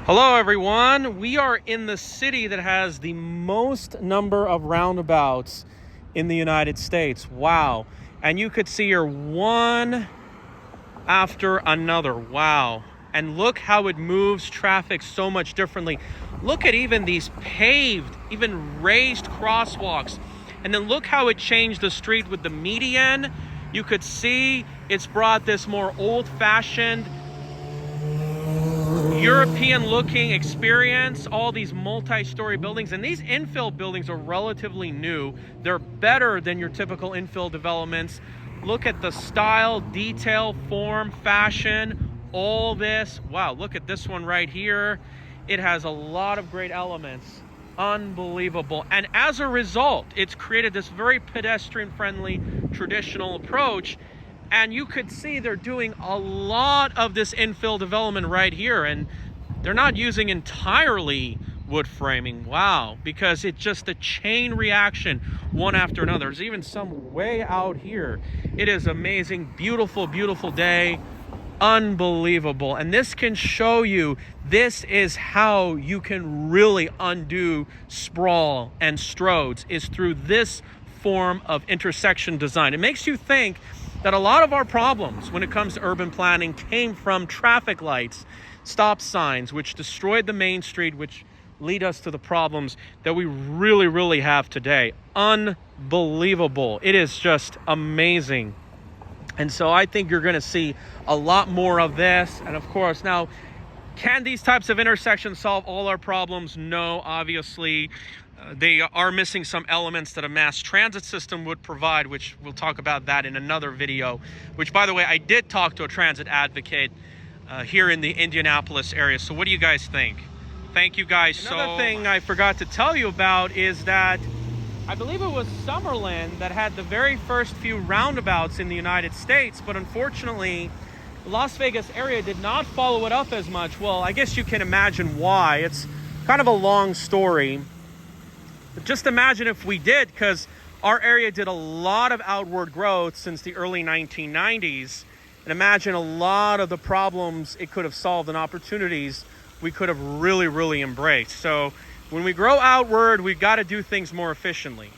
Hello everyone, we are in the city that has the most number of roundabouts in the United States. Wow. And you could see here one after another. Wow. And look how it moves traffic so much differently. Look at even these paved, even raised crosswalks. And then look how it changed the street with the median. You could see it's brought this more old-fashioned European looking experience, all these multi-story buildings, and these infill buildings are relatively new. They're better than your typical infill developments. Look at the style, detail, form, fashion, all this. Wow, look at this one right here. It has a lot of great elements. Unbelievable. And as a result, it's created this very pedestrian friendly traditional approach. And you could see they're doing a lot of this infill development right here, and they're not using entirely wood framing. Wow, because it's just a chain reaction one after another. There's even some way out here. It is amazing, beautiful, beautiful day. Unbelievable. And this can show you this is how you can really undo sprawl and stroads, is through this form of intersection design. It makes you think that a lot of our problems when it comes to urban planning came from traffic lights, stop signs, which destroyed the main street, which lead us to the problems that we really have today. Unbelievable. It is just amazing. And so I think you're going to see a lot more of this. And of course, now, can these types of intersections solve all our problems? No, obviously. They are missing some elements that a mass transit system would provide, which we'll talk about that in another video, which, by the way, I did talk to a transit advocate here in the Indianapolis area. So what do you guys think? Thank you guys. Another thing I forgot to tell you about is that I believe it was Summerlin that had the very first few roundabouts in the United States, but unfortunately, the Las Vegas area did not follow it up as much. Well, I guess you can imagine why. It's kind of a long story. But just imagine if we did, because our area did a lot of outward growth since the early 1990s. And imagine a lot of the problems it could have solved and opportunities we could have really embraced. So when we grow outward, we've got to do things more efficiently.